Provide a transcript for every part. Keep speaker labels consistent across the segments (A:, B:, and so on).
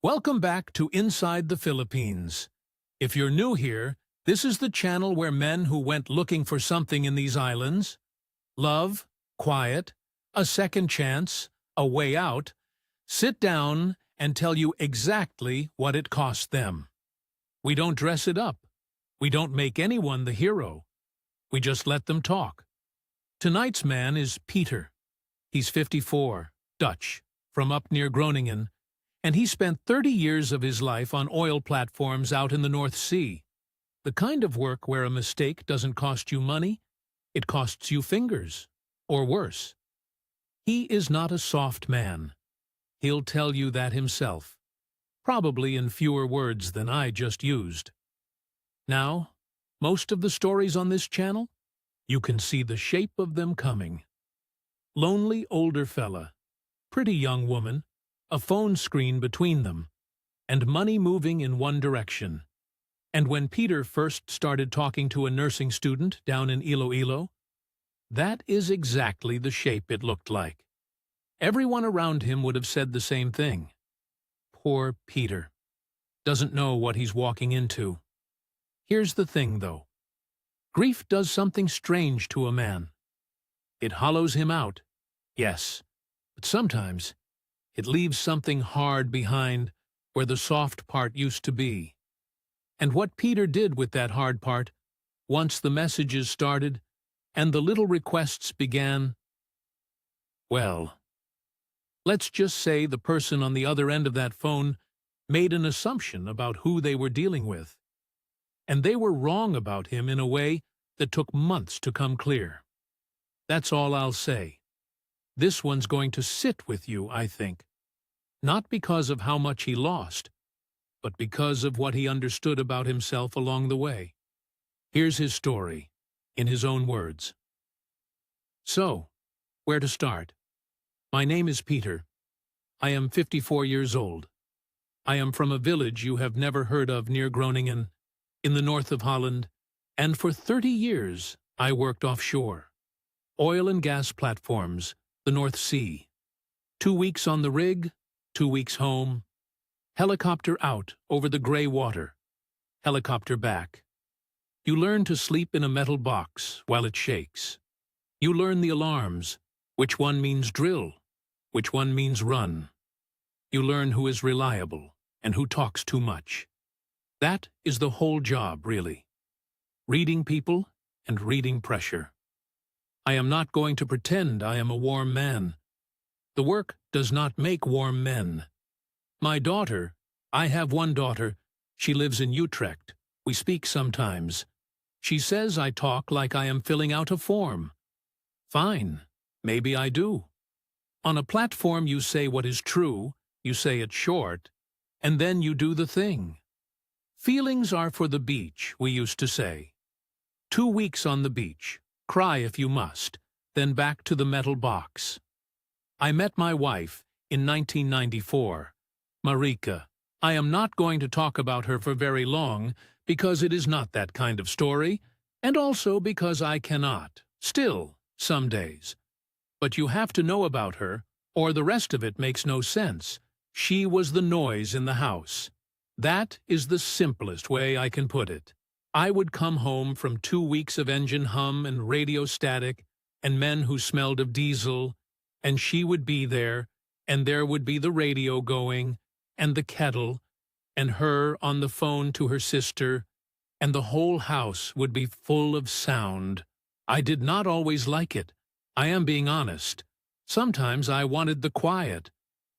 A: Welcome back to Inside the Philippines. If you're new here, this is the channel where men who went looking for something in these islands, love, quiet, a second chance, a way out, sit down and tell you exactly what it cost them. We don't dress it up. We don't make anyone the hero. We just let them talk. Tonight's man is Peter. He's 54, Dutch, from up near Groningen, and he spent 30 years of his life on oil platforms out in the North Sea. The kind of work where a mistake doesn't cost you money, it costs you fingers, or worse. He is not a soft man. He'll tell you that himself, probably in fewer words than I just used. Now, most of the stories on this channel, you can see the shape of them coming. Lonely older fella, pretty young woman, a phone screen between them, and money moving in one direction. And when Peter first started talking to a nursing student down in Iloilo, that is exactly the shape it looked like. Everyone around him would have said the same thing. Poor Peter. Doesn't know what he's walking into. Here's the thing, though. Grief does something strange to a man. It hollows him out, yes, but sometimes it leaves something hard behind where the soft part used to be. And what Peter did with that hard part, once the messages started and the little requests began, well, let's just say the person on the other end of that phone made an assumption about who they were dealing with. And they were wrong about him in a way that took months to come clear. That's all I'll say. This one's going to sit with you, I think. Not because of how much he lost, but because of what he understood about himself along the way. Here's his story, in his own words. So, where to start? My name is Peter. I am 54 years old. I am from a village you have never heard of near Groningen, in the north of Holland, and for 30 years I worked offshore. Oil and gas platforms, the North Sea. 2 weeks on the rig, 2 weeks home. Helicopter out over the gray water. Helicopter back. You learn to sleep in a metal box while it shakes. You learn the alarms, which one means drill, which one means run. You learn who is reliable and who talks too much. That is the whole job, really. Reading people and reading pressure. I am not going to pretend I am a warm man. The work does not make warm men. My daughter, I have one daughter, she lives in Utrecht. We speak sometimes. She says I talk like I am filling out a form. Fine, maybe I do. On a platform you say what is true, you say it short, and then you do the thing. Feelings are for the beach, we used to say. 2 weeks on the beach. Cry if you must, then back to the metal box. I met my wife in 1994, Marika. I am not going to talk about her for very long because it is not that kind of story, and also because I cannot, still, some days. But you have to know about her, or the rest of it makes no sense. She was the noise in the house. That is the simplest way I can put it. I would come home from 2 weeks of engine hum and radio static and men who smelled of diesel, and she would be there, and there would be the radio going, and the kettle, and her on the phone to her sister, and the whole house would be full of sound. I did not always like it. I am being honest. Sometimes I wanted the quiet.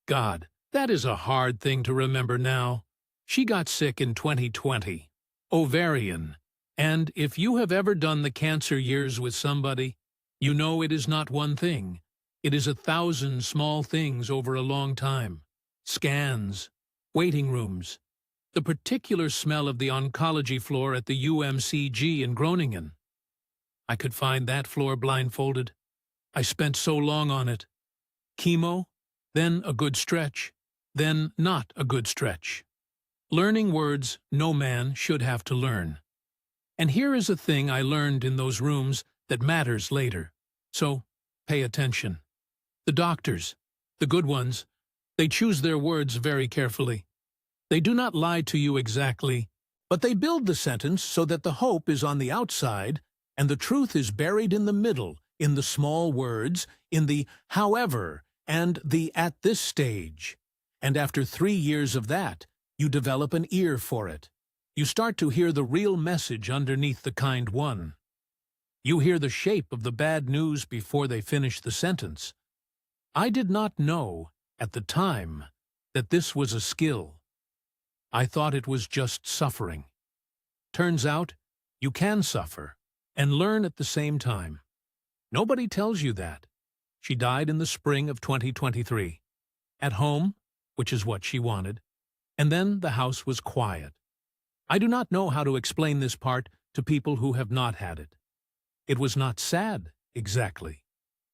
A: God, that is a hard thing to remember now. She got sick in 2020. Ovarian, and if you have ever done the cancer years with somebody, you know it is not one thing. It is 1,000 small things over a long time. Scans, waiting rooms, the particular smell of the oncology floor at the UMCG in Groningen. I could find that floor blindfolded. I spent so long on it. Chemo, then a good stretch, then not a good stretch. Learning words no man should have to learn. And here is a thing I learned in those rooms that matters later. So, pay attention. The doctors, the good ones, they choose their words very carefully. They do not lie to you exactly, but they build the sentence so that the hope is on the outside and the truth is buried in the middle, in the small words, in the however and the at this stage. And after 3 years of that, you develop an ear for it. You start to hear the real message underneath the kind one. You hear the shape of the bad news before they finish the sentence. I did not know, at the time, that this was a skill. I thought it was just suffering. Turns out, you can suffer and learn at the same time. Nobody tells you that. She died in the spring of 2023. At home, which is what she wanted, and then the house was quiet. I do not know how to explain this part to people who have not had it. It was not sad, exactly.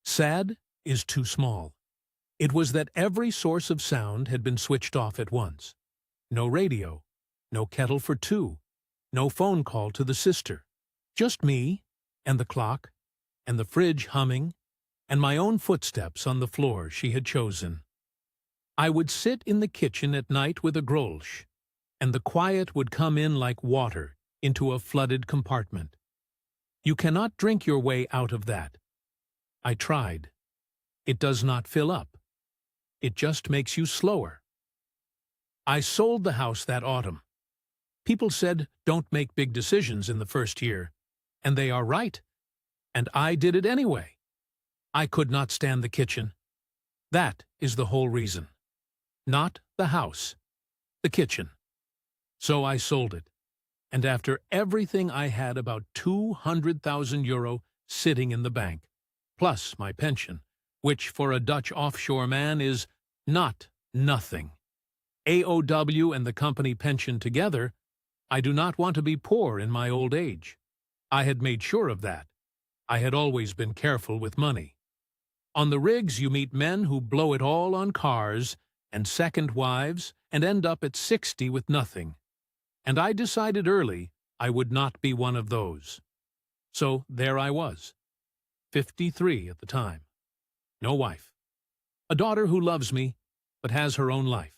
A: Sad is too small. It was that every source of sound had been switched off at once. No radio, no kettle for two, no phone call to the sister. Just me, and the clock, and the fridge humming, and my own footsteps on the floor she had chosen. I would sit in the kitchen at night with a grolsch, and the quiet would come in like water into a flooded compartment. You cannot drink your way out of that. I tried. It does not fill up. It just makes you slower. I sold the house that autumn. People said, don't make big decisions in the first year. And they are right. And I did it anyway. I could not stand the kitchen. That is the whole reason. Not the house. The kitchen. So I sold it. And after everything I had about 200,000 euro sitting in the bank, plus my pension, which for a Dutch offshore man is not nothing. AOW and the company pension together, I do not want to be poor in my old age. I had made sure of that. I had always been careful with money. On the rigs you meet men who blow it all on cars and second wives and end up at 60 with nothing. And I decided early I would not be one of those. So there I was, 53 at the time. No wife. A daughter who loves me, but has her own life.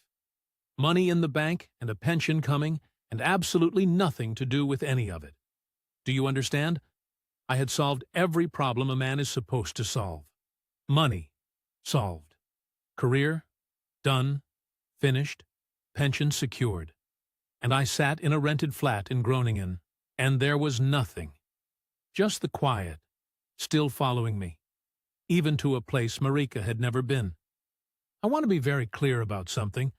A: Money in the bank and a pension coming, and absolutely nothing to do with any of it. Do you understand? I had solved every problem a man is supposed to solve. Money, solved. Career, done, finished, pension secured. And I sat in a rented flat in Groningen, and there was nothing. Just the quiet, still following me, even to a place Marika had never been. I want to be very clear about something,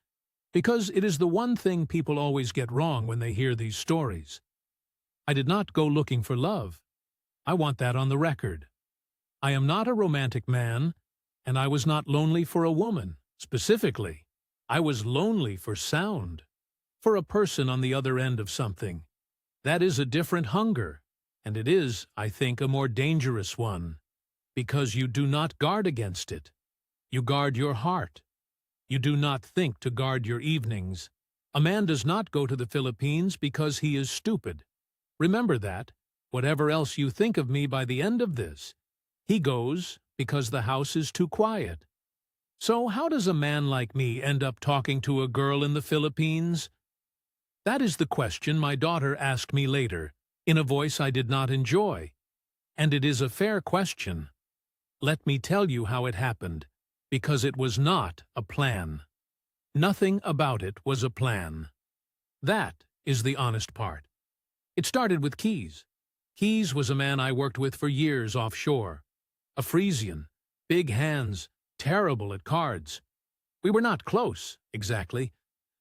A: because it is the one thing people always get wrong when they hear these stories. I did not go looking for love. I want that on the record. I am not a romantic man, and I was not lonely for a woman, specifically. I was lonely for sound, for a person on the other end of something. That is a different hunger, and it is, I think, a more dangerous one, because you do not guard against it. You guard your heart. You do not think to guard your evenings. A man does not go to the Philippines because he is stupid. Remember that, whatever else you think of me by the end of this. He goes because the house is too quiet. So how does a man like me end up talking to a girl in the Philippines? That is the question my daughter asked me later, in a voice I did not enjoy. And it is a fair question. Let me tell you how it happened, because it was not a plan. Nothing about it was a plan. That is the honest part. It started with Keys. Keys was a man I worked with for years offshore. A Frisian, big hands, terrible at cards. We were not close, exactly,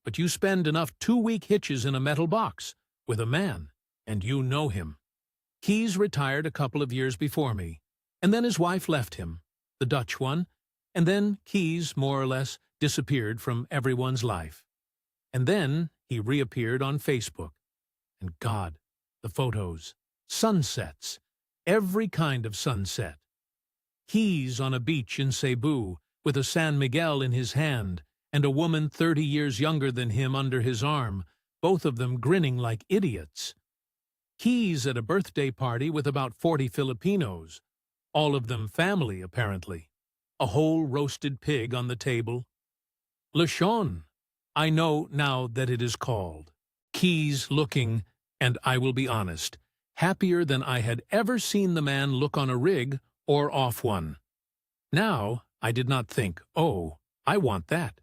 A: but you spend enough 2-week hitches in a metal box with a man, and you know him. Keys retired a couple of years before me, and then his wife left him, the Dutch one, and then Keys more or less disappeared from everyone's life. And then he reappeared on Facebook. And God, the photos, sunsets, every kind of sunset. Keys on a beach in Cebu with a San Miguel in his hand and a woman 30 years younger than him under his arm, both of them grinning like idiots. Keys at a birthday party with about 40 Filipinos, all of them family apparently. A whole roasted pig on the table. Lechon, I know now that it is called. Keys looking, and I will be honest, happier than I had ever seen the man look on a rig or off one. Now, I did not think, oh, I want that.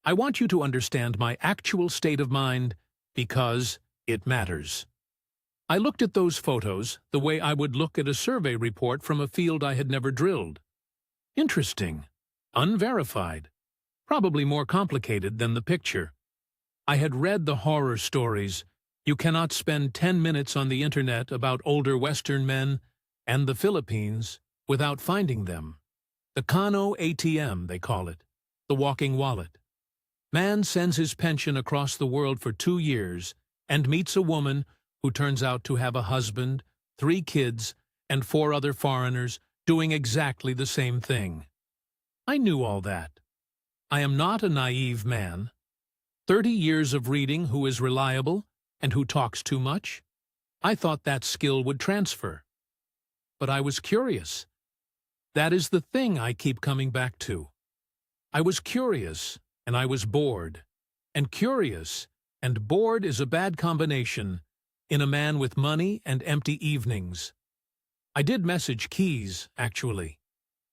A: I want you to understand my actual state of mind because it matters. I looked at those photos the way I would look at a survey report from a field I had never drilled. Interesting. Unverified. Probably more complicated than the picture. I had read the horror stories. You cannot spend 10 minutes on the internet about older Western men and the Philippines without finding them. The Kano ATM, they call it. The walking wallet. Man sends his pension across the world for 2 years and meets a woman who turns out to have a husband, 3 kids, and 4 other foreigners doing exactly the same thing. I knew all that. I am not a naive man. 30 years of reading who is reliable and who talks too much. I thought that skill would transfer. But I was curious. That is the thing I keep coming back to. I was curious, and I was bored. And curious and bored is a bad combination in a man with money and empty evenings. I did message Keys, actually.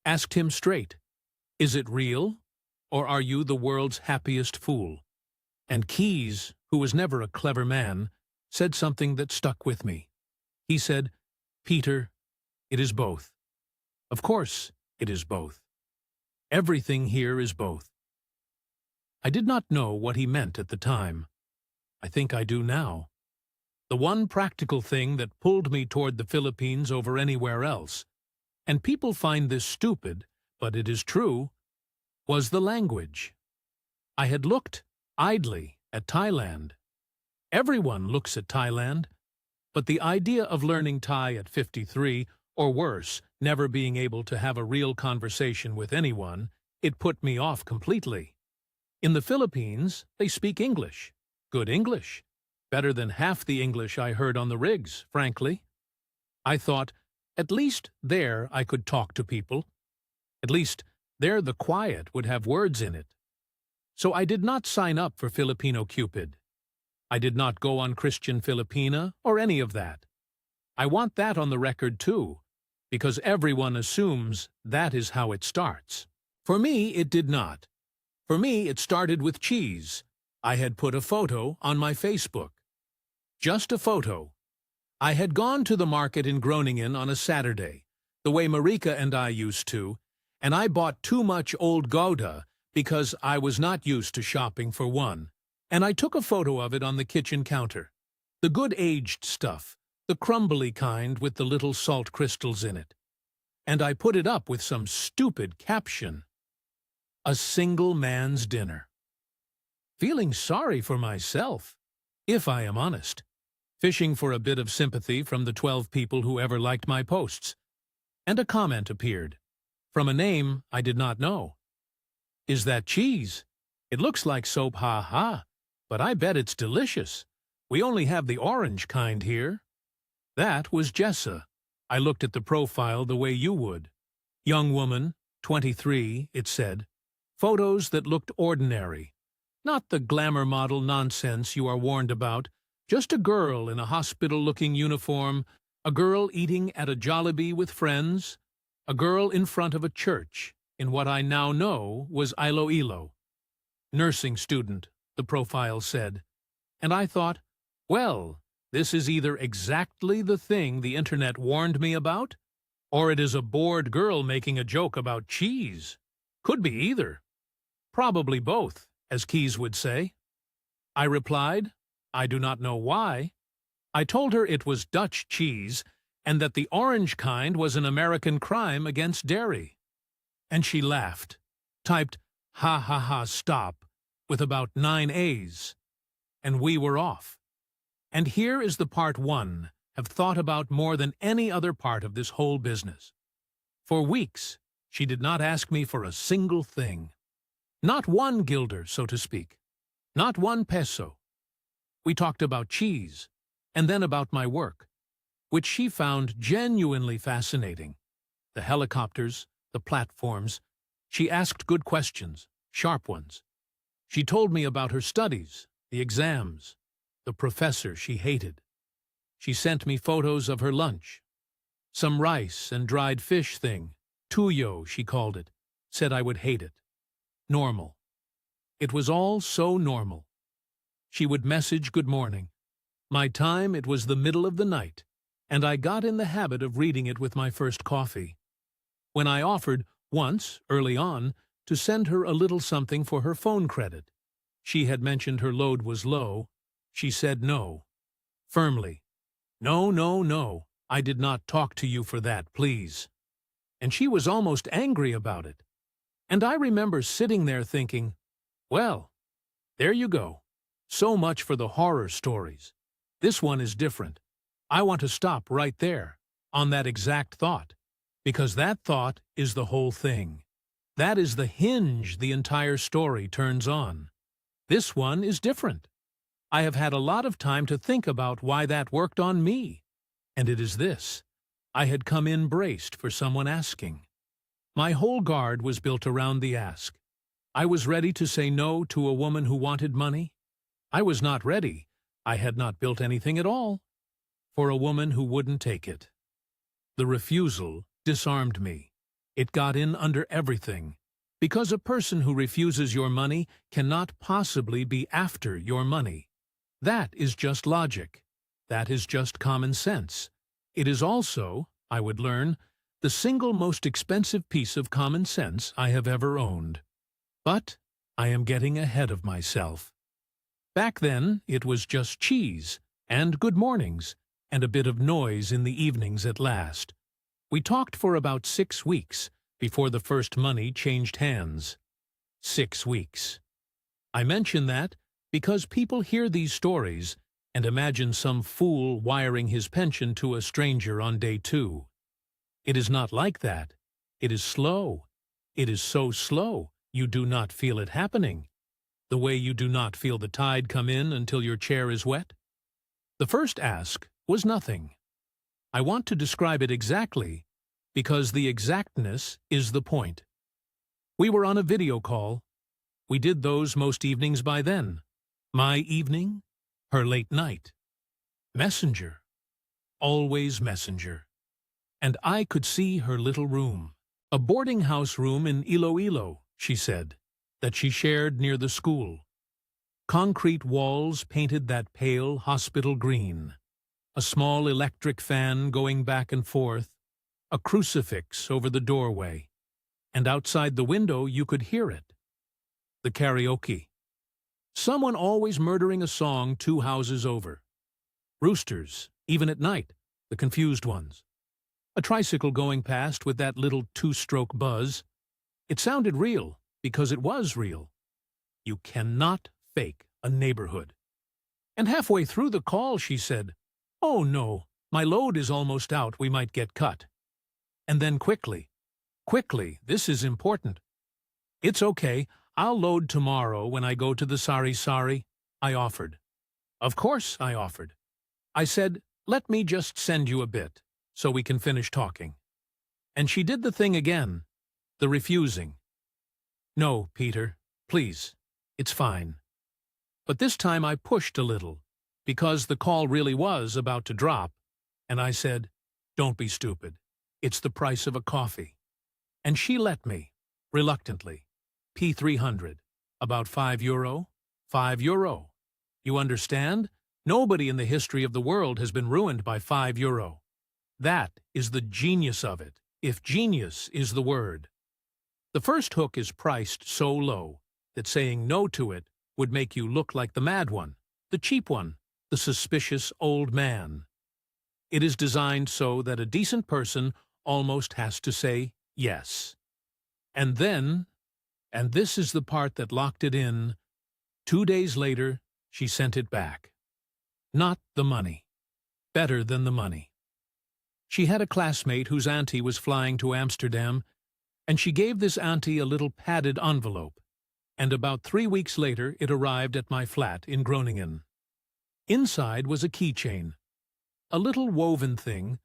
A: Asked him straight, is it real, or are you the world's happiest fool? And Keys, who was never a clever man, said something that stuck with me. He said, Peter, it is both. Of course, it is both. Everything here is both. I did not know what he meant at the time. I think I do now. The one practical thing that pulled me toward the Philippines over anywhere else, and people find this stupid, but it is true, was the language. I had looked idly at Thailand. Everyone looks at Thailand, but the idea of learning Thai at 53, or worse, never being able to have a real conversation with anyone, it put me off completely. In the Philippines, they speak English. Good English. Better than half the English I heard on the rigs, frankly. I thought, at least there I could talk to people. At least there the quiet would have words in it. So I did not sign up for Filipino Cupid. I did not go on Christian Filipina or any of that. I want that on the record too, because everyone assumes that is how it starts. For me, it did not. For me, it started with cheese. I had put a photo on my Facebook. Just a photo. I had gone to the market in Groningen on a Saturday, the way Marika and I used to, and I bought too much old Gouda because I was not used to shopping for one, and I took a photo of it on the kitchen counter. The good aged stuff, the crumbly kind with the little salt crystals in it. And I put it up with some stupid caption. A single man's dinner. Feeling sorry for myself, if I am honest. Fishing for a bit of sympathy from the 12 people who ever liked my posts. And a comment appeared, from a name I did not know. Is that cheese? It looks like soap, ha ha, but I bet it's delicious. We only have the orange kind here. That was Jessa. I looked at the profile the way you would. Young woman, 23, it said. Photos that looked ordinary. Not the glamour model nonsense you are warned about. Just a girl in a hospital-looking uniform, a girl eating at a Jollibee with friends, a girl in front of a church in what I now know was Iloilo. Nursing student, the profile said. And I thought, well, this is either exactly the thing the internet warned me about, or it is a bored girl making a joke about cheese. Could be either. Probably both, as Keys would say. I replied, I do not know why. I told her it was Dutch cheese and that the orange kind was an American crime against dairy. And she laughed, typed, ha ha ha stop, with about 9 A's. And we were off. And here is the part 1 have thought about more than any other part of this whole business. For weeks, she did not ask me for a single thing. Not 1 guilder, so to speak. Not 1 peso. We talked about cheese, and then about my work, which she found genuinely fascinating. The helicopters, the platforms. She asked good questions, sharp ones. She told me about her studies, the exams, the professor she hated. She sent me photos of her lunch. Some rice and dried fish thing, tuyo she called it, said I would hate it. Normal. It was all so normal. She would message good morning. My time, it was the middle of the night, and I got in the habit of reading it with my first coffee. When I offered, once, early on, to send her a little something for her phone credit, she had mentioned her load was low, she said no. Firmly. No, no, no, I did not talk to you for that, please. And she was almost angry about it. And I remember sitting there thinking, well, there you go. So much for the horror stories. This one is different. I want to stop right there, on that exact thought, because that thought is the whole thing. That is the hinge the entire story turns on. This one is different. I have had a lot of time to think about why that worked on me. And it is this. I had come in braced for someone asking. My whole guard was built around the ask. I was ready to say no to a woman who wanted money. I was not ready. I had not built anything at all for a woman who wouldn't take it. The refusal disarmed me. It got in under everything, because a person who refuses your money cannot possibly be after your money. That is just logic. That is just common sense. It is also, I would learn, the single most expensive piece of common sense I have ever owned. But I am getting ahead of myself. Back then, it was just cheese, and good mornings, and a bit of noise in the evenings at last. We talked for about 6 weeks before the first money changed hands. 6 weeks. I mention that because people hear these stories and imagine some fool wiring his pension to a stranger on day 2. It is not like that. It is slow. It is so slow you do not feel it happening. The way you do not feel the tide come in until your chair is wet? The first ask was nothing. I want to describe it exactly because the exactness is the point. We were on a video call. We did those most evenings by then. My evening, her late night. Messenger. Always messenger. And I could see her little room. A boarding house room in Iloilo, she said, that she shared near the school. Concrete walls painted that pale hospital green. A small electric fan going back and forth. A crucifix over the doorway. And outside the window you could hear it. The karaoke. Someone always murdering a song 2 houses over. Roosters, even at night, the confused ones. A tricycle going past with that little 2-stroke buzz. It sounded real. Because it was real. You cannot fake a neighborhood. And halfway through the call she said, "Oh no, my load is almost out, we might get cut." And then quickly, this is important. "It's okay, I'll load tomorrow when I go to the sari-sari," I offered. Of course I offered. I said, "Let me just send you a bit, so we can finish talking." And she did the thing again, the refusing. "No, Peter, please, it's fine." But this time I pushed a little, because the call really was about to drop, and I said, "Don't be stupid. It's the price of a coffee." And she let me, reluctantly. P300, about €5. €5. You understand? Nobody in the history of the world has been ruined by €5. That is the genius of it, if genius is the word. The first hook is priced so low that saying no to it would make you look like the mad one, the cheap one, the suspicious old man. It is designed so that a decent person almost has to say yes. And then, and this is the part that locked it in, 2 days later she sent it back. Not the money. Better than the money. She had a classmate whose auntie was flying to Amsterdam, and she gave this auntie a little padded envelope, and about 3 weeks later it arrived at my flat in Groningen. Inside was a keychain, a little woven thing,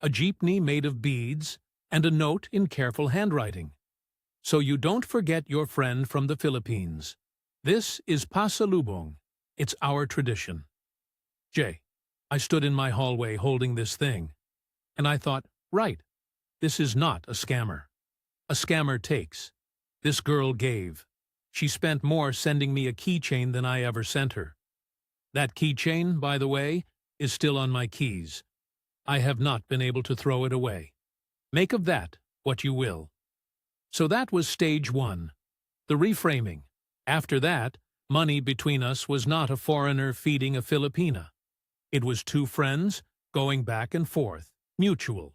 A: a jeepney made of beads, and a note in careful handwriting. "So you don't forget your friend from the Philippines. This is pasalubong. It's our tradition. Jay, I stood in my hallway holding this thing, and I thought, right, this is not a scammer. A scammer takes. This girl gave. She spent more sending me a keychain than I ever sent her. That keychain, by the way, is still on my keys. I have not been able to throw it away. Make of that what you will. So that was stage one, the reframing. After that, money between us was not a foreigner feeding a Filipina. It was two friends going back and forth, mutual.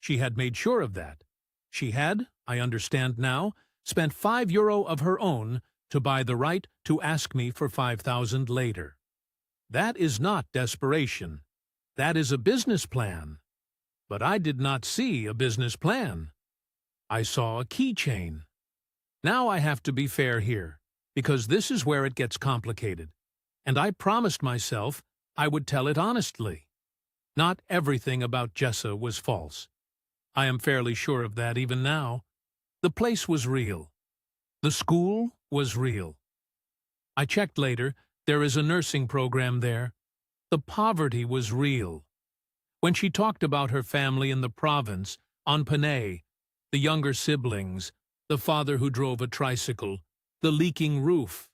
A: She had made sure of that. She had, I understand now, spent €5 of her own to buy the right to ask me for 5,000 later. That is not desperation. That is a business plan. But I did not see a business plan. I saw a keychain. Now I have to be fair here, because this is where it gets complicated. And I promised myself I would tell it honestly. Not everything about Jessa was false. I am fairly sure of that even now. The place was real. The school was real. I checked later. There is a nursing program there. The poverty was real. When she talked about her family in the province, on Panay, the younger siblings, the father who drove a tricycle, the leaking roof,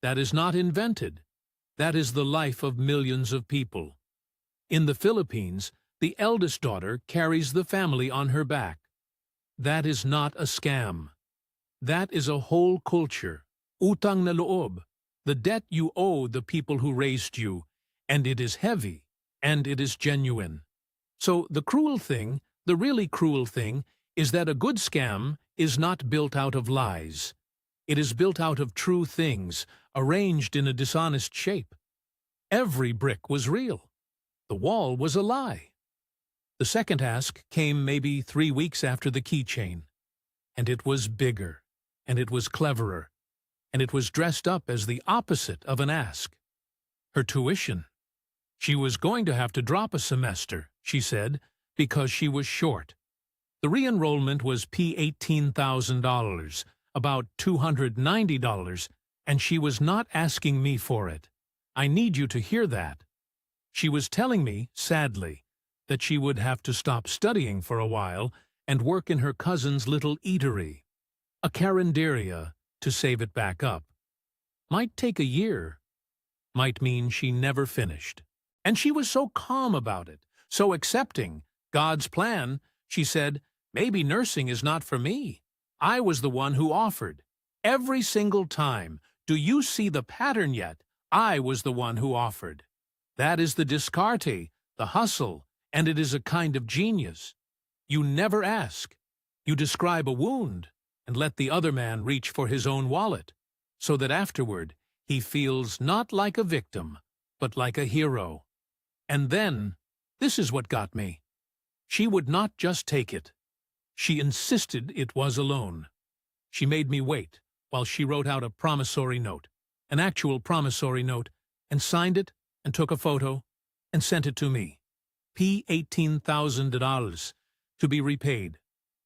A: that is not invented. That is the life of millions of people. In the Philippines, the eldest daughter carries the family on her back. That is not a scam. That is a whole culture. Utang na loob. The debt you owe the people who raised you, and it is heavy, and it is genuine. So the cruel thing, the really cruel thing, is that a good scam is not built out of lies. It is built out of true things, arranged in a dishonest shape. Every brick was real. The wall was a lie. The second ask came maybe 3 weeks after the keychain, and it was bigger, and it was cleverer, and it was dressed up as the opposite of an ask. Her tuition. She was going to have to drop a semester, she said, because she was short. The re-enrollment was $18,000, about $290, and she was not asking me for it. I need you to hear that. She was telling me, sadly, that she would have to stop studying for a while and work in her cousin's little eatery, a carinderia, to save it back up. Might take a year. Might mean she never finished. And she was so calm about it, so accepting. God's plan, she said, maybe nursing is not for me. I was the one who offered. Every single time. Do you see the pattern yet? I was the one who offered. That is the discarte, the hustle, and it is a kind of genius. You never ask. You describe a wound and let the other man reach for his own wallet, so that afterward he feels not like a victim, but like a hero. And then, this is what got me. She would not just take it. She insisted it was a loan. She made me wait while she wrote out a promissory note, an actual promissory note, and signed it and took a photo and sent it to me. $18,000 to be repaid,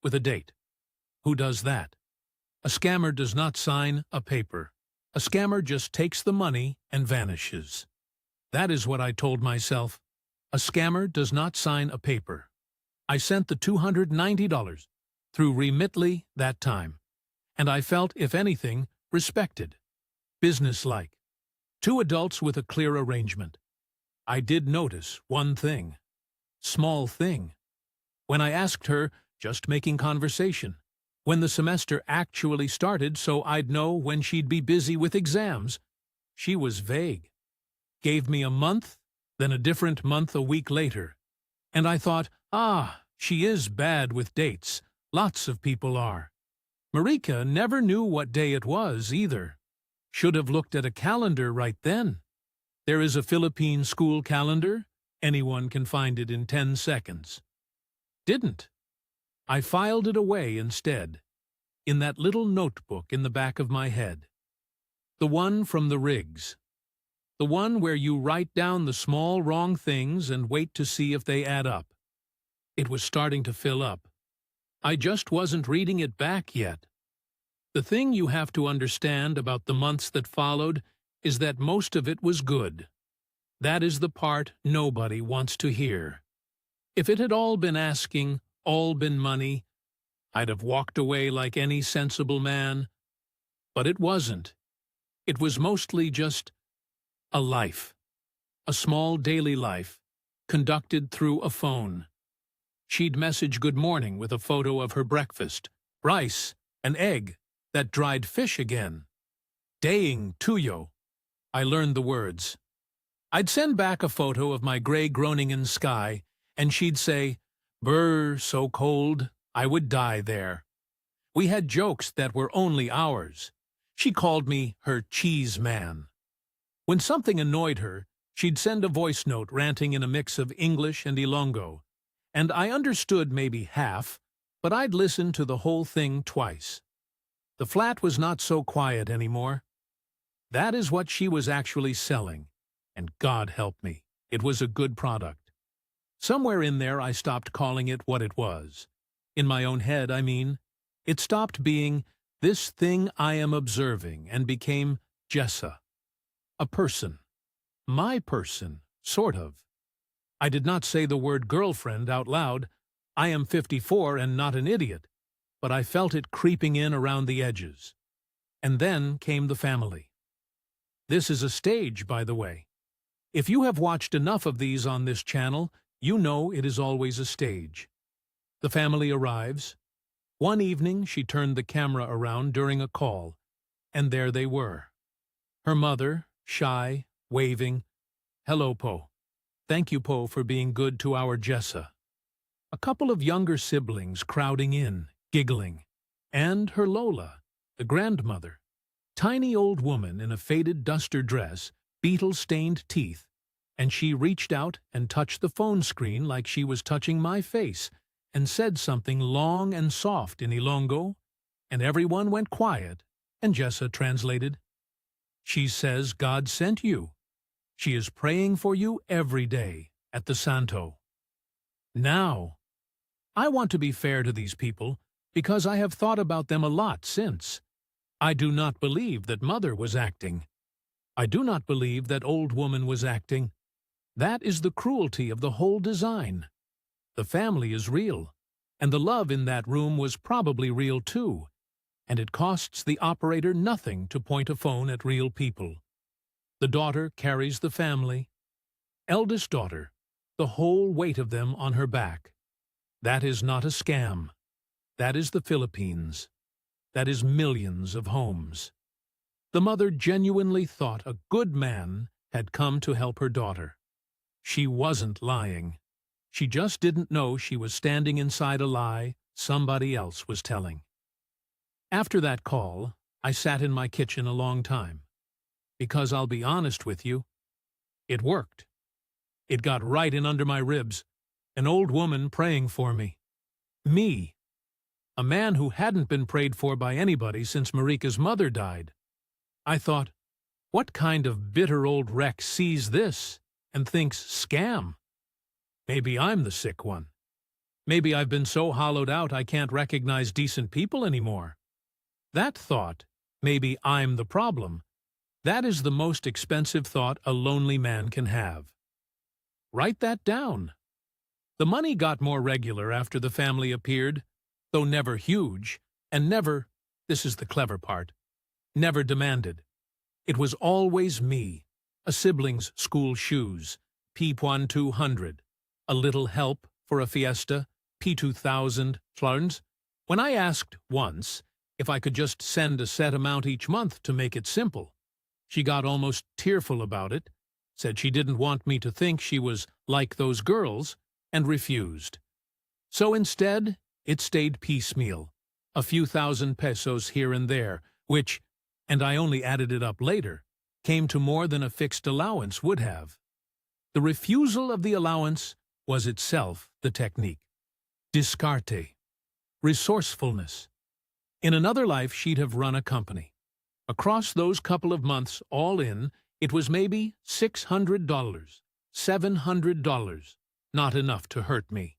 A: with a date. Who does that? A scammer does not sign a paper. A scammer just takes the money and vanishes. That is what I told myself. A scammer does not sign a paper. I sent the $290 through Remitly that time, and I felt, if anything, respected, businesslike. Two adults with a clear arrangement. I did notice one thing. Small thing. When I asked her, just making conversation. When the semester actually started so I'd know when she'd be busy with exams, she was vague. Gave me a month, then a different month a week later. And I thought, she is bad with dates. Lots of people are. Marika never knew what day it was, either. Should have looked at a calendar right then. There is a Philippine school calendar. Anyone can find it in 10 seconds. Didn't. I filed it away instead, in that little notebook in the back of my head. The one from the rigs. The one where you write down the small wrong things and wait to see if they add up. It was starting to fill up. I just wasn't reading it back yet. The thing you have to understand about the months that followed is that most of it was good. That is the part nobody wants to hear. If it had all been asking, all been money, I'd have walked away like any sensible man. But it wasn't. It was mostly just a life. A small daily life, conducted through a phone. She'd message good morning with a photo of her breakfast, rice, an egg, that dried fish again. Daying tuyo. I learned the words. I'd send back a photo of my gray Groningen sky, and she'd say, "Brr, so cold, I would die there." We had jokes that were only ours. She called me her cheese man. When something annoyed her, she'd send a voice note ranting in a mix of English and Ilongo, and I understood maybe half, but I'd listen to the whole thing twice. The flat was not so quiet anymore. That is what she was actually selling, and God help me, it was a good product. Somewhere in there I stopped calling it what it was. In my own head, I mean. It stopped being this thing I am observing and became Jessa. A person. My person, sort of. I did not say the word girlfriend out loud. I am 54 and not an idiot, but I felt it creeping in around the edges. And then came the family. This is a stage, by the way. If you have watched enough of these on this channel, you know it is always a stage. The family arrives. One evening she turned the camera around during a call, and there they were. Her mother, shy, waving, "Hello, Po. Thank you, Po, for being good to our Jessa." A couple of younger siblings crowding in, giggling, and her Lola, the grandmother. Tiny old woman in a faded duster dress, beetle-stained teeth, and she reached out and touched the phone screen like she was touching my face and said something long and soft in Ilongo, and everyone went quiet, and Jessa translated. She says God sent you. She is praying for you every day at the Santo. Now, I want to be fair to these people because I have thought about them a lot since. I do not believe that Mother was acting. I do not believe that old woman was acting. That is the cruelty of the whole design. The family is real, and the love in that room was probably real too, and it costs the operator nothing to point a phone at real people. The daughter carries the family. Eldest daughter, the whole weight of them on her back. That is not a scam. That is the Philippines. That is millions of homes. The mother genuinely thought a good man had come to help her daughter. She wasn't lying. She just didn't know she was standing inside a lie somebody else was telling. After that call, I sat in my kitchen a long time. Because I'll be honest with you, it worked. It got right in under my ribs. An old woman praying for me. Me. A man who hadn't been prayed for by anybody since Marika's mother died. I thought, what kind of bitter old wreck sees this and thinks scam? Maybe I'm the sick one. Maybe I've been so hollowed out I can't recognize decent people anymore. That thought, maybe I'm the problem, that is the most expensive thought a lonely man can have. Write that down. The money got more regular after the family appeared, though never huge, and never, this is the clever part, never demanded. It was always me, a sibling's school shoes, P1200, a little help for a fiesta, P2000 florins. When I asked once if I could just send a set amount each month to make it simple, she got almost tearful about it, said she didn't want me to think she was like those girls, and refused. So instead, it stayed piecemeal, a few thousand pesos here and there, which, and I only added it up later, came to more than a fixed allowance would have. The refusal of the allowance was itself the technique. Discarte. Resourcefulness. In another life, she'd have run a company. Across those couple of months, all in, it was maybe $600, $700, not enough to hurt me.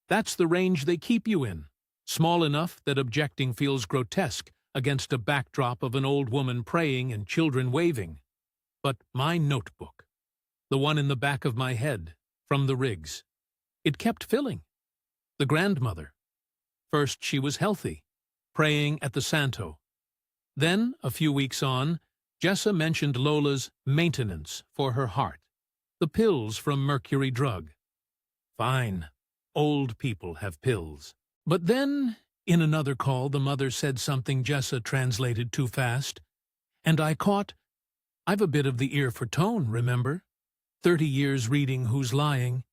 A: That's the range they keep you in. Small enough that objecting feels grotesque, against a backdrop of an old woman praying and children waving. But my notebook, the one in the back of my head, from the rigs, it kept filling. The grandmother. First she was healthy, praying at the Santo. Then, a few weeks on, Jessa mentioned Lola's maintenance for her heart, the pills from Mercury Drug. Fine, old people have pills. But then, in another call, the mother said something Jessa translated too fast, and I caught, I've a bit of the ear for tone, remember? 30 years reading Who's Lying.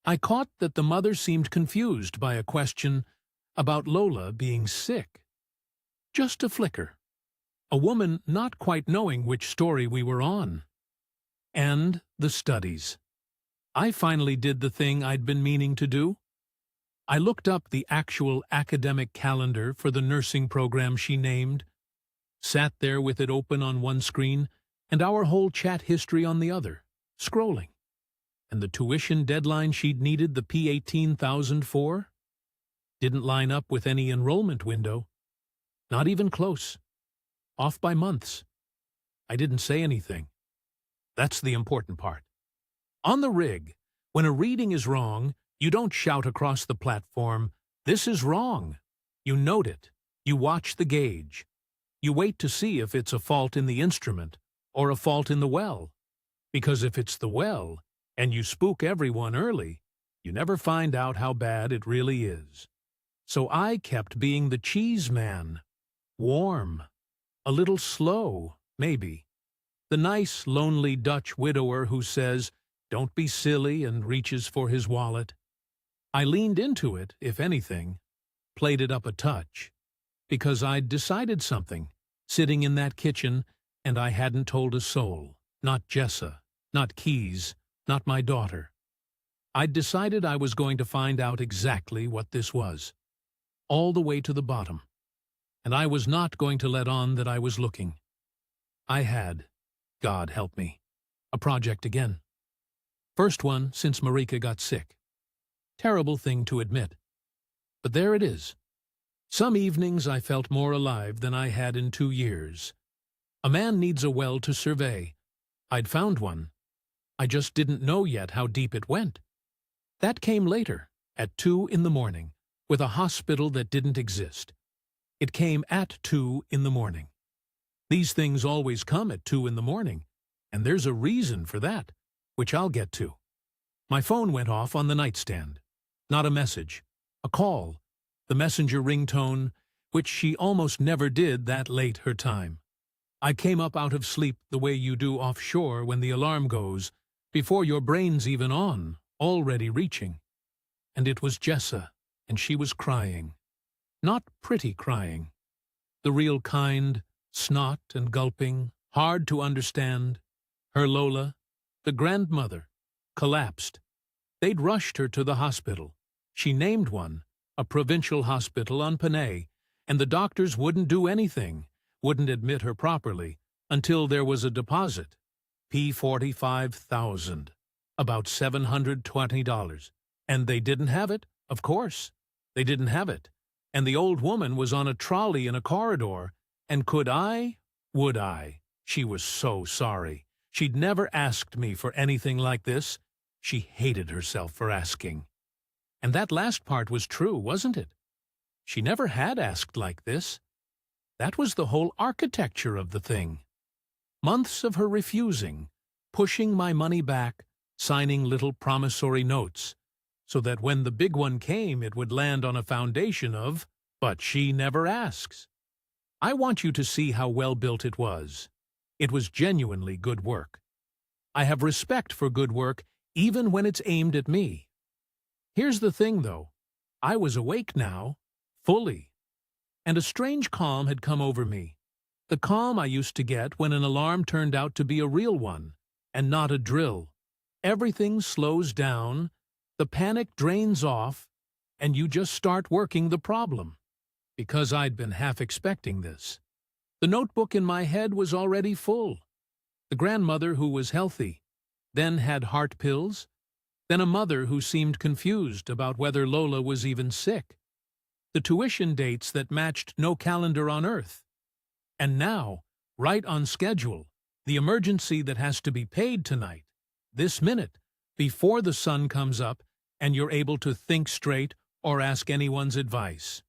A: I caught that the mother seemed confused by a question about Lola being sick. Just a flicker. A woman not quite knowing which story we were on. And the studies. I finally did the thing I'd been meaning to do. I looked up the actual academic calendar for the nursing program she named, sat there with it open on one screen and our whole chat history on the other, scrolling. And the tuition deadline she'd needed the P18,000 for didn't line up with any enrollment window. Not even close. Off by months. I didn't say anything. That's the important part. On the rig, when a reading is wrong, you don't shout across the platform, "This is wrong." You note it. You watch the gauge. You wait to see if it's a fault in the instrument or a fault in the well. Because if it's the well, and you spook everyone early, you never find out how bad it really is. So I kept being the cheese man. Warm. A little slow, maybe. The nice, lonely Dutch widower who says, "Don't be silly," and reaches for his wallet. I leaned into it, if anything, played it up a touch, because I'd decided something, sitting in that kitchen, and I hadn't told a soul, not Jessa, not Keys, not my daughter. I'd decided I was going to find out exactly what this was, all the way to the bottom, and I was not going to let on that I was looking. I had, God help me, a project again. First one since Marika got sick. Terrible thing to admit. But there it is. Some evenings I felt more alive than I had in 2 years. A man needs a well to survey. I'd found one. I just didn't know yet how deep it went. That came later, at 2 in the morning, with a hospital that didn't exist. It came at 2 in the morning. These things always come at 2 in the morning, and there's a reason for that, which I'll get to. My phone went off on the nightstand. Not a message. A call. The messenger ringtone, which she almost never did that late her time. I came up out of sleep the way you do offshore when the alarm goes, before your brain's even on, already reaching. And it was Jessa, and she was crying. Not pretty crying. The real kind, snot and gulping, hard to understand. Her Lola, the grandmother, collapsed. They'd rushed her to the hospital. She named one, a provincial hospital on Panay, and the doctors wouldn't do anything, wouldn't admit her properly, until there was a deposit. P45,000, about $720. And they didn't have it, of course. They didn't have it. And the old woman was on a trolley in a corridor, and would I? She was so sorry. She'd never asked me for anything like this. She hated herself for asking. And that last part was true, wasn't it? She never had asked like this. That was the whole architecture of the thing. Months of her refusing, pushing my money back, signing little promissory notes, so that when the big one came it would land on a foundation of, "But she never asks." I want you to see how well built it was. It was genuinely good work. I have respect for good work even when it's aimed at me. Here's the thing, though. I was awake now, fully. And a strange calm had come over me. The calm I used to get when an alarm turned out to be a real one, and not a drill. Everything slows down, the panic drains off, and you just start working the problem. Because I'd been half expecting this. The notebook in my head was already full. The grandmother who was healthy, then had heart pills, then a mother who seemed confused about whether Lola was even sick. the tuition dates that matched no calendar on Earth. And now, right on schedule, the emergency that has to be paid tonight, this minute, before the sun comes up and you're able to think straight or ask anyone's advice.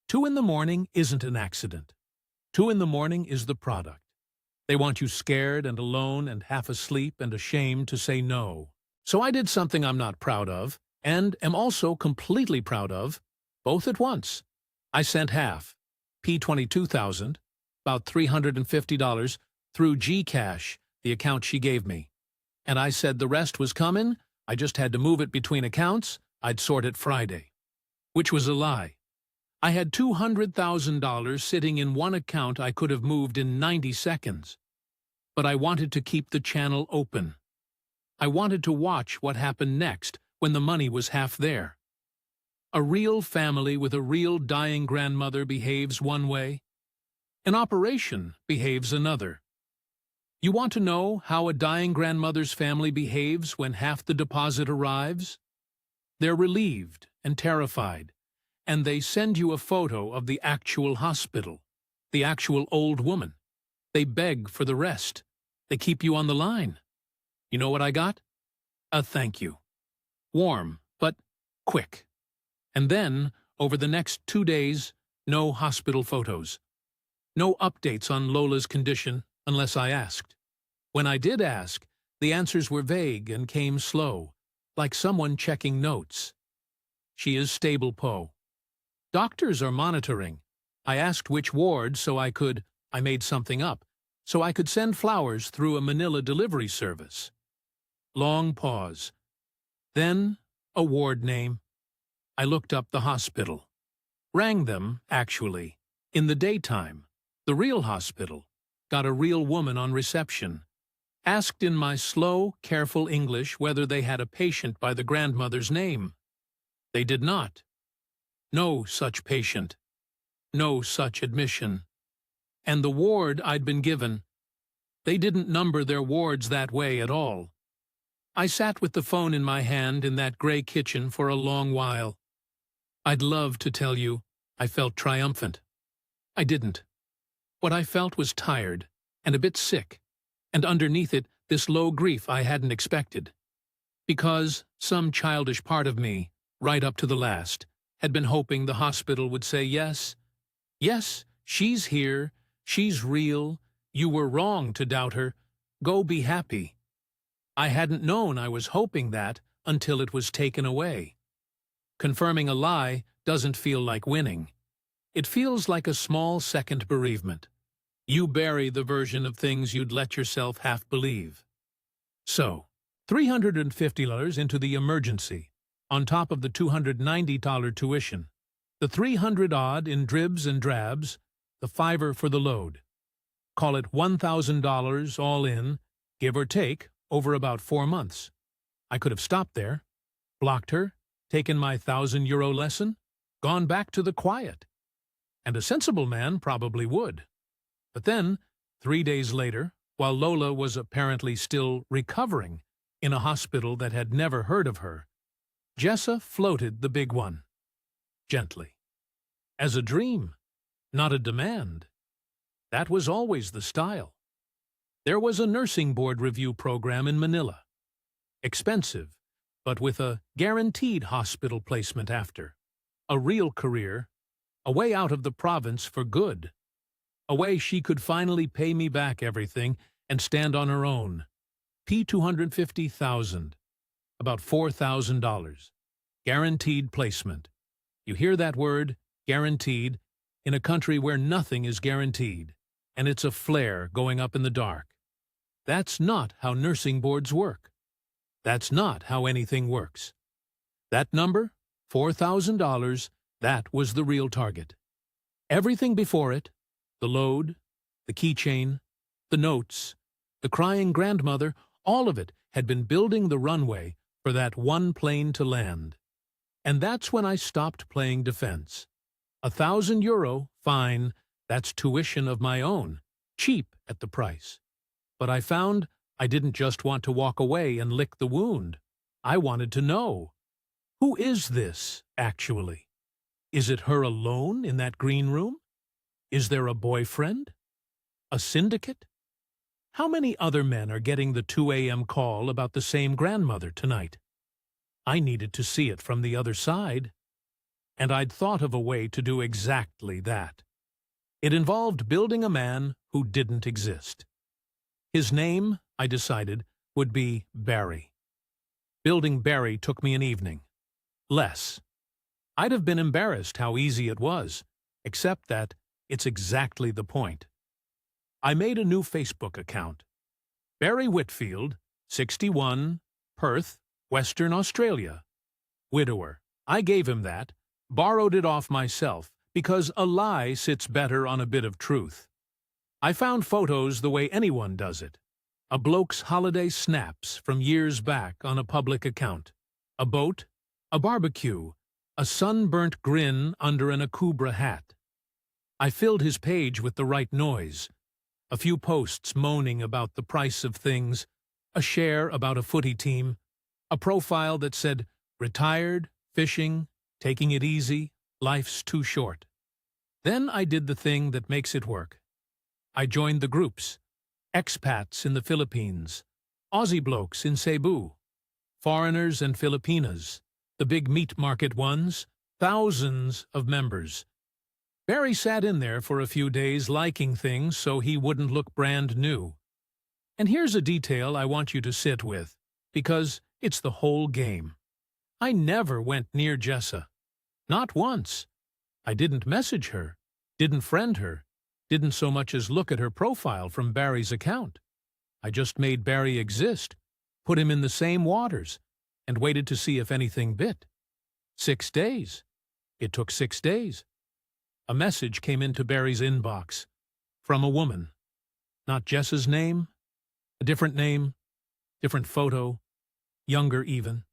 A: 2 in the morning isn't an accident. 2 in the morning is the product. They want you scared and alone and half asleep and ashamed to say no. So I did something I'm not proud of, and am also completely proud of, both at once. I sent half, P22,000, about $350, through Gcash, the account she gave me. And I said the rest was coming, I just had to move it between accounts, I'd sort it Friday. Which was a lie. I had $200,000 sitting in one account I could have moved in 90 seconds. But I wanted to keep the channel open. I wanted to watch what happened next when the money was half there. A real family with a real dying grandmother behaves one way. An operation behaves another. You want to know how a dying grandmother's family behaves when half the deposit arrives? They're relieved and terrified, and they send you a photo of the actual hospital, the actual old woman. They beg for the rest. They keep you on the line. You know what I got? A thank you. Warm, but quick. And then, over the next 2 days, no hospital photos. No updates on Lola's condition, unless I asked. When I did ask, the answers were vague and came slow, like someone checking notes. She is stable, Po. Doctors are monitoring. I asked which ward so I made something up, so I could send flowers through a Manila delivery service. Long pause. Then, a ward name. I looked up the hospital. Rang them, actually, in the daytime. The real hospital. Got a real woman on reception. Asked in my slow, careful English whether they had a patient by the grandmother's name. They did not. No such patient. No such admission. And the ward I'd been given, they didn't number their wards that way at all. I sat with the phone in my hand in that gray kitchen for a long while. I'd love to tell you I felt triumphant. I didn't. What I felt was tired and a bit sick, and underneath it this low grief I hadn't expected. Because some childish part of me, right up to the last, had been hoping the hospital would say yes. Yes, she's here, she's real, you were wrong to doubt her, go be happy. I hadn't known I was hoping that until it was taken away. Confirming a lie doesn't feel like winning. It feels like a small second bereavement. You bury the version of things you'd let yourself half believe. So, $350 into the emergency, on top of the $290 tuition, the $300-odd in dribs and drabs, the $5 for the load. Call it $1,000 all in, give or take, over about 4 months. I could have stopped there, blocked her, taken my €1,000 lesson, gone back to the quiet. And a sensible man probably would. But then, 3 days later, while Lola was apparently still recovering in a hospital that had never heard of her, Jessa floated the big one. Gently. As a dream, not a demand. That was always the style. There was a nursing board review program in Manila. Expensive, but with a guaranteed hospital placement after. A real career, a way out of the province for good. A way she could finally pay me back everything and stand on her own. P250,000. About $4,000. Guaranteed placement. You hear that word, guaranteed, in a country where nothing is guaranteed, and it's a flare going up in the dark. That's not how nursing boards work. That's not how anything works. That number, $4,000, that was the real target. Everything before it, the load, the keychain, the notes, the crying grandmother, all of it had been building the runway for that one plane to land. And that's when I stopped playing defense. €1,000, fine, that's tuition of my own, cheap at the price. But I found I didn't just want to walk away and lick the wound. I wanted to know. Who is this, actually? Is it her alone in that green room? Is there a boyfriend? A syndicate? How many other men are getting the 2 a.m. call about the same grandmother tonight? I needed to see it from the other side, and I'd thought of a way to do exactly that. It involved building a man who didn't exist. His name, I decided, would be Barry. Building Barry took me an evening. Less. I'd have been embarrassed how easy it was, except that it's exactly the point. I made a new Facebook account. Barry Whitfield, 61, Perth, Western Australia. Widower. I gave him that, borrowed it off myself, because a lie sits better on a bit of truth. I found photos the way anyone does it. A bloke's holiday snaps from years back on a public account. A boat, a barbecue, a sunburnt grin under an Akubra hat. I filled his page with the right noise. A few posts moaning about the price of things, a share about a footy team, a profile that said, retired, fishing, taking it easy, life's too short. Then I did the thing that makes it work. I joined the groups. Expats in the Philippines, Aussie blokes in Cebu, foreigners and Filipinas, the big meat market ones, thousands of members. Barry sat in there for a few days liking things so he wouldn't look brand new. And here's a detail I want you to sit with, because it's the whole game. I never went near Jessa. Not once. I didn't message her, didn't friend her, didn't so much as look at her profile from Barry's account. I just made Barry exist, put him in the same waters, and waited to see if anything bit. 6 days. It took 6 days. A message came into Barry's inbox. From a woman. Not Jessa's name. A different name. Different photo. Younger even.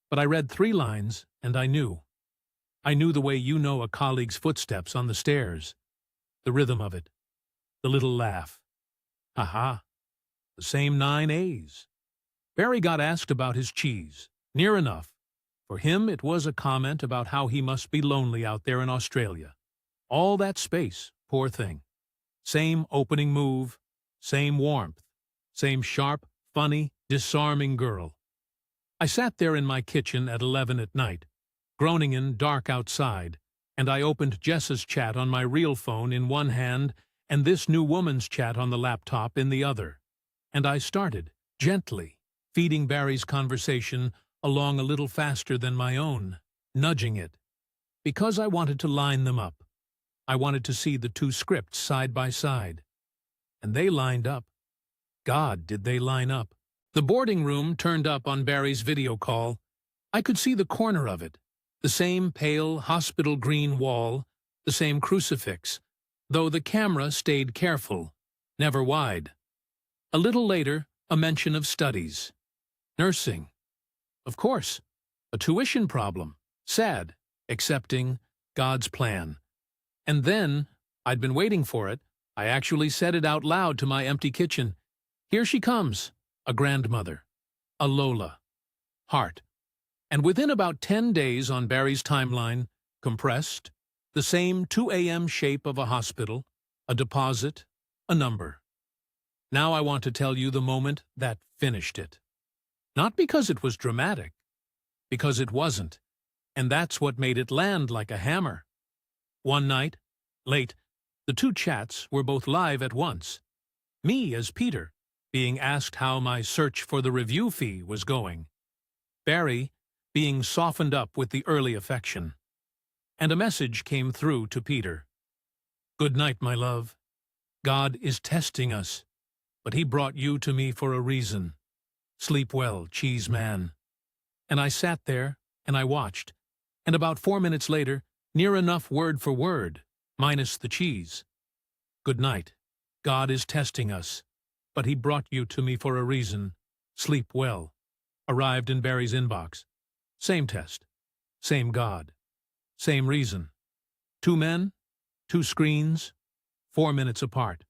A: But I read 3 lines, and I knew. I knew the way you know a colleague's footsteps on the stairs. The rhythm of it. The little laugh. Ha-ha. The same 9 A's. Barry got asked about his cheese. Near enough. For him, it was a comment about how he must be lonely out there in Australia. All that space, poor thing. Same opening move, same warmth, same sharp, funny, disarming girl. I sat there in my kitchen at 11 at night, Groningen dark outside, and I opened Jessa's chat on my real phone in one hand and this new woman's chat on the laptop in the other. And I started, gently, feeding Barry's conversation along a little faster than my own, nudging it. Because I wanted to line them up. I wanted to see the 2 scripts side by side. And they lined up. God, did they line up. The boarding room turned up on Barry's video call. I could see the corner of it. The same pale hospital green wall, the same crucifix, though the camera stayed careful, never wide. A little later, a mention of studies. Nursing. Of course. A tuition problem. Sad. Accepting God's plan. And then, I'd been waiting for it, I actually said it out loud to my empty kitchen. Here she comes. A grandmother. A Lola. Heart. And within about 10 days on Barry's timeline, compressed, the same 2 a.m. shape of a hospital, a deposit, a number. Now I want to tell you the moment that finished it. Not because it was dramatic, because it wasn't, and that's what made it land like a hammer. One night, late, the 2 chats were both live at once. Me as Peter, being asked how my search for the review fee was going. Barry, being softened up with the early affection. And a message came through to Peter. Good night, my love. God is testing us, but he brought you to me for a reason. Sleep well, cheese man. And I sat there, and I watched, and about 4 minutes later, near enough word for word, minus the cheese. Good night. God is testing us, but he brought you to me for a reason. Sleep well. Arrived in Barry's inbox. Same test. Same God. Same reason. 2 men, 2 screens, 4 minutes apart.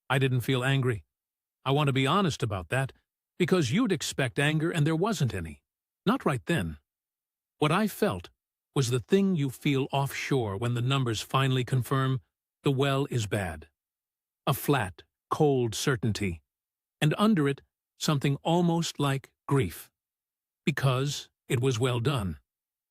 A: I didn't feel angry. I want to be honest about that, because you'd expect anger and there wasn't any. Not right then. What I felt was the thing you feel offshore when the numbers finally confirm the well is bad. A flat, cold certainty, and under it something almost like grief. Because it was well done,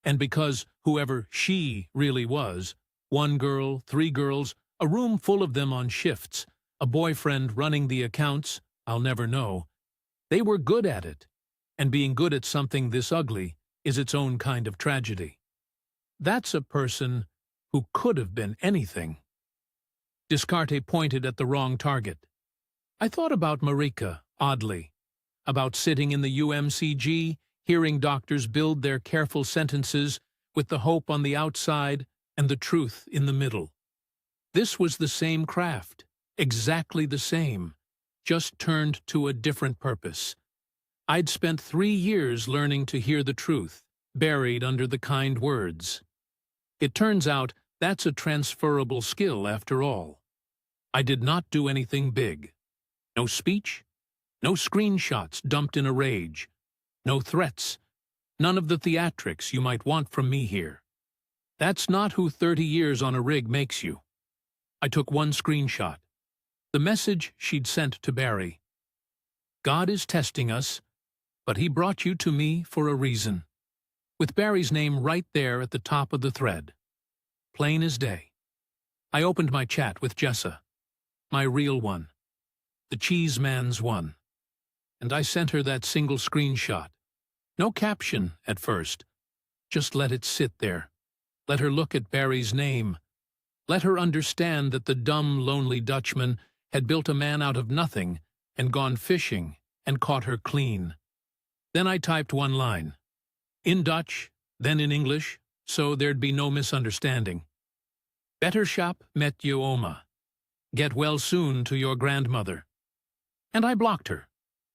A: and because whoever she really was, one girl, three girls, a room full of them on shifts, a boyfriend running the accounts, I'll never know. They were good at it, and being good at something this ugly is its own kind of tragedy. That's a person who could have been anything. Descartes pointed at the wrong target. I thought about Marika, oddly, about sitting in the UMCG, hearing doctors build their careful sentences with the hope on the outside and the truth in the middle. This was the same craft, exactly the same, just turned to a different purpose. I'd spent 3 years learning to hear the truth, buried under the kind words. It turns out that's a transferable skill after all. I did not do anything big. No speech, no screenshots dumped in a rage, no threats, none of the theatrics you might want from me here. That's not who 30 years on a rig makes you. I took one screenshot. The message she'd sent to Barry. God is testing us, but he brought you to me for a reason. With Barry's name right there at the top of the thread. Plain as day. I opened my chat with Jessa, my real one, the cheese man's one, and I sent her that single screenshot. No caption at first. Just let it sit there. Let her look at Barry's name. Let her understand that the dumb, lonely Dutchman had built a man out of nothing and gone fishing and caught her clean. Then I typed one line. In Dutch, then in English, so there'd be no misunderstanding. Bettershap met je oma. Get well soon to your grandmother. And I blocked her,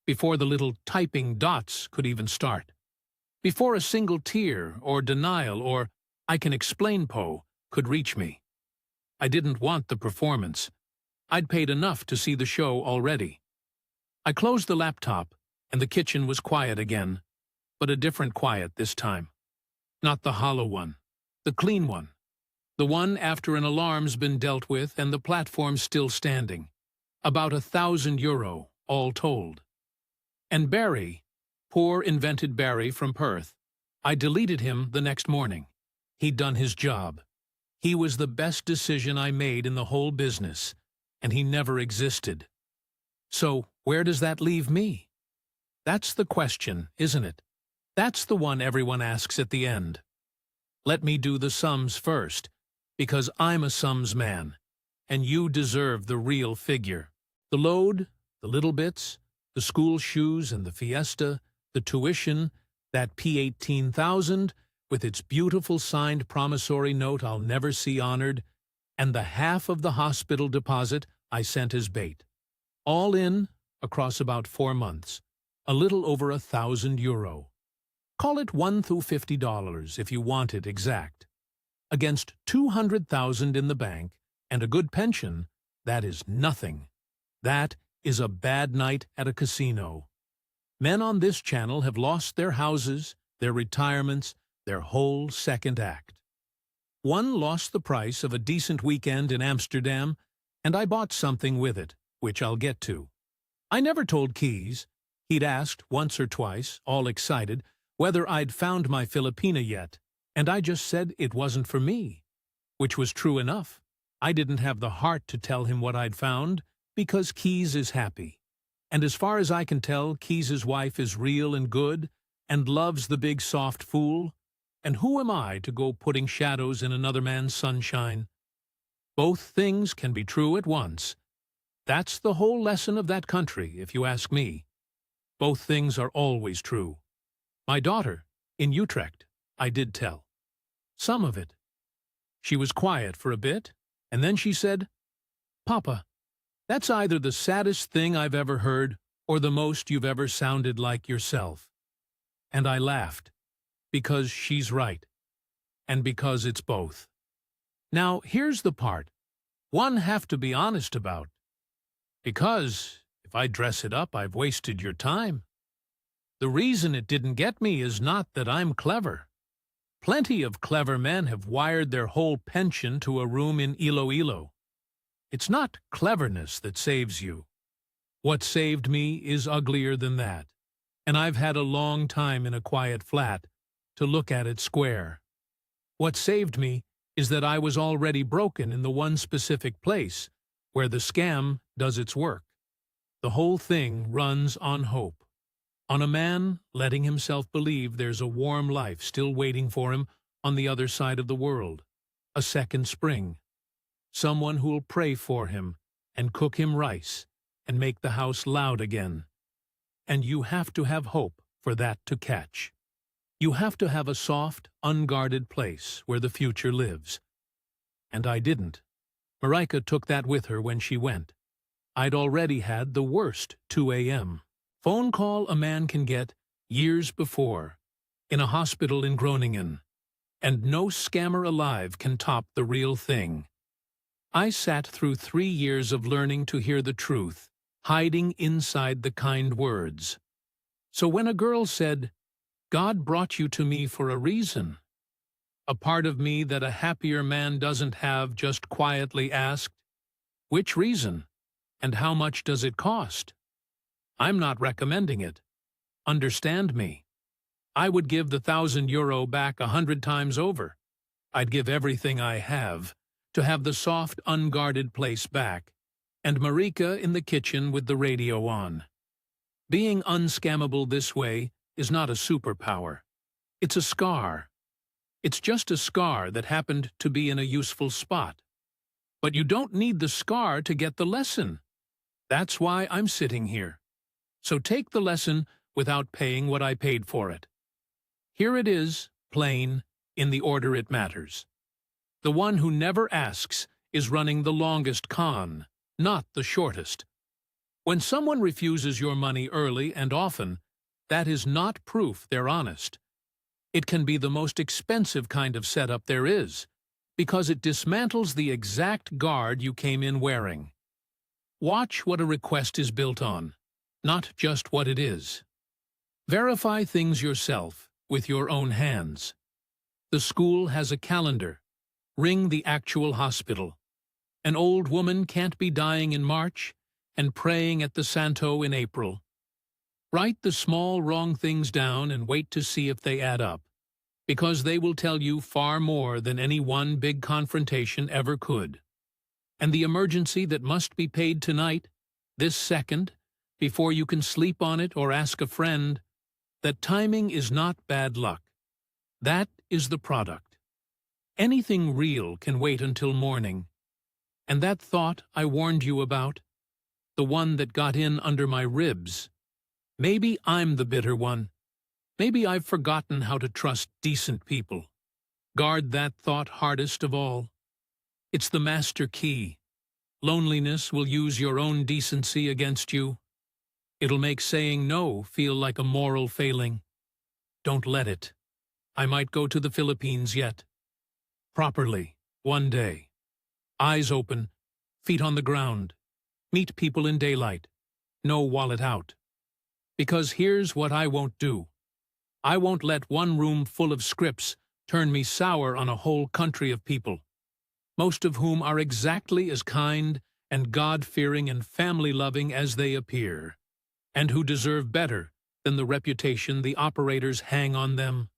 A: before the little typing dots could even start. Before a single tear or denial or I can explain po could reach me. I didn't want the performance. I'd paid enough to see the show already. I closed the laptop, and the kitchen was quiet again, but a different quiet this time. Not the hollow one, the clean one. The one after an alarm's been dealt with and the platform still standing. About €1,000, all told. And Barry, poor invented Barry from Perth, I deleted him the next morning. He'd done his job. He was the best decision I made in the whole business, and he never existed. So where does that leave me? That's the question, isn't it? That's the one everyone asks at the end. Let me do the sums first, because I'm a sums man, and you deserve the real figure. The load, the little bits, the school shoes and the fiesta, the tuition, that P18,000, with its beautiful signed promissory note I'll never see honored, and the half of the hospital deposit I sent as bait. All in, across about 4 months, a little over €1,000. Call it $1 to $50 if you want it exact. Against 200,000 in the bank and a good pension, that is nothing. That is a bad night at a casino. Men on this channel have lost their houses, their retirements, their whole second act. One lost the price of a decent weekend in Amsterdam, and I bought something with it, which I'll get to. I never told Keys. He'd asked once or twice, all excited, whether I'd found my Filipina yet, and I just said it wasn't for me, which was true enough. I didn't have the heart to tell him what I'd found, because Keys is happy. And as far as I can tell, Keys's wife is real and good, and loves the big soft fool. And who am I to go putting shadows in another man's sunshine? Both things can be true at once. That's the whole lesson of that country, if you ask me. Both things are always true. My daughter, in Utrecht, I did tell. Some of it. She was quiet for a bit, and then she said, "Papa, that's either the saddest thing I've ever heard or the most you've ever sounded like yourself." And I laughed, because she's right, and because it's both. Now, here's the part one have to be honest about, because if I dress it up, I've wasted your time. The reason it didn't get me is not that I'm clever. Plenty of clever men have wired their whole pension to a room in Iloilo. It's not cleverness that saves you. What saved me is uglier than that, and I've had a long time in a quiet flat to look at it square. What saved me is that I was already broken in the one specific place where the scam does its work. The whole thing runs on hope, on a man letting himself believe there's a warm life still waiting for him on the other side of the world, a second spring, someone who'll pray for him and cook him rice and make the house loud again. And you have to have hope for that to catch. You have to have a soft, unguarded place where the future lives. And I didn't. Marika took that with her when she went. I'd already had the worst 2 a.m. phone call a man can get years before, in a hospital in Groningen, and no scammer alive can top the real thing. I sat through 3 years of learning to hear the truth, hiding inside the kind words. So when a girl said, "God brought you to me for a reason," a part of me that a happier man doesn't have just quietly asked, "Which reason? And how much does it cost?" I'm not recommending it. Understand me. I would give the €1,000 back 100 times over. I'd give everything I have to have the soft, unguarded place back, and Marika in the kitchen with the radio on. Being unscammable this way is not a superpower. It's a scar. It's just a scar that happened to be in a useful spot. But you don't need the scar to get the lesson. That's why I'm sitting here. So take the lesson without paying what I paid for it. Here it is, plain, in the order it matters. The one who never asks is running the longest con, not the shortest. When someone refuses your money early and often, that is not proof they're honest. It can be the most expensive kind of setup there is, because it dismantles the exact guard you came in wearing. Watch what a request is built on, not just what it is. Verify things yourself with your own hands. The school has a calendar. Ring the actual hospital. An old woman can't be dying in March and praying at the Santo in April. Write the small wrong things down and wait to see if they add up, because they will tell you far more than any one big confrontation ever could. And the emergency that must be paid tonight, this second, before you can sleep on it or ask a friend, that timing is not bad luck. That is the product. Anything real can wait until morning. And that thought I warned you about, the one that got in under my ribs, maybe I'm the bitter one. Maybe I've forgotten how to trust decent people. Guard that thought hardest of all. It's the master key. Loneliness will use your own decency against you. It'll make saying no feel like a moral failing. Don't let it. I might go to the Philippines yet. Properly, one day. Eyes open, feet on the ground. Meet people in daylight. No wallet out. Because here's what I won't do. I won't let one room full of scripts turn me sour on a whole country of people, most of whom are exactly as kind and God-fearing and family-loving as they appear, and who deserve better than the reputation the operators hang on them.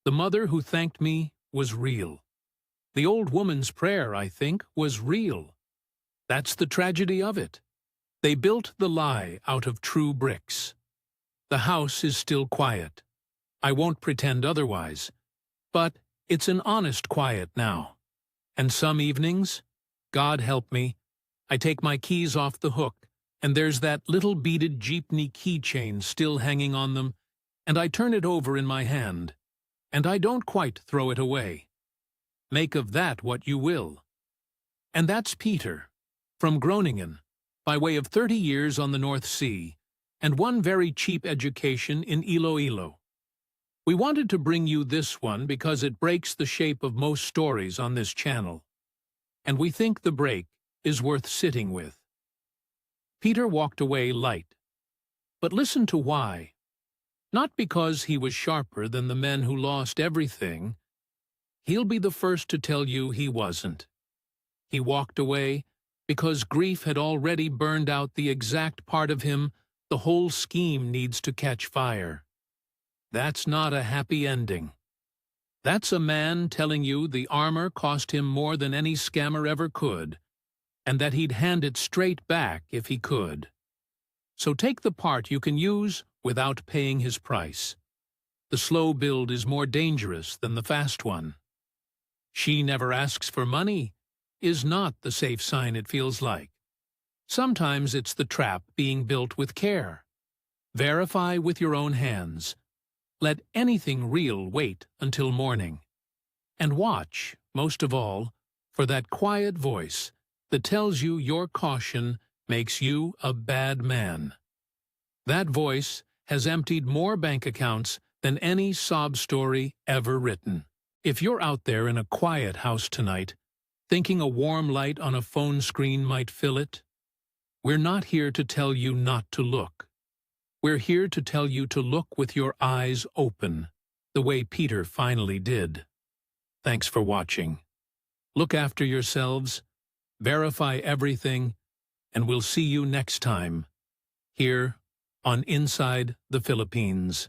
A: The mother who thanked me was real. The old woman's prayer, I think, was real. That's the tragedy of it. They built the lie out of true bricks. The house is still quiet. I won't pretend otherwise. But it's an honest quiet now. And some evenings, God help me, I take my keys off the hook, and there's that little beaded jeepney keychain still hanging on them, and I turn it over in my hand, and I don't quite throw it away. Make of that what you will. And that's Peter, from Groningen, by way of 30 years on the North Sea, and one very cheap education in Iloilo. We wanted to bring you this one because it breaks the shape of most stories on this channel, and we think the break is worth sitting with. Peter walked away light. But listen to why. Not because he was sharper than the men who lost everything he'll be the first to tell you he wasn't. He walked away because grief had already burned out the exact part of him the whole scheme needs to catch fire. That's not a happy ending. That's a man telling you the armor cost him more than any scammer ever could, and that he'd hand it straight back if he could. So take the part you can use without paying his price. The slow build is more dangerous than the fast one. She never asks for money is not the safe sign it feels like. Sometimes it's the trap being built with care. Verify with your own hands. Let anything real wait until morning. And watch, most of all, for that quiet voice that tells you your caution makes you a bad man. That voice has emptied more bank accounts than any sob story ever written. If you're out there in a quiet house tonight, thinking a warm light on a phone screen might fill it, we're not here to tell you not to look. We're here to tell you to look with your eyes open, the way Peter finally did. Thanks for watching. Look after yourselves, verify everything, and we'll see you next time, here on Inside the Philippines.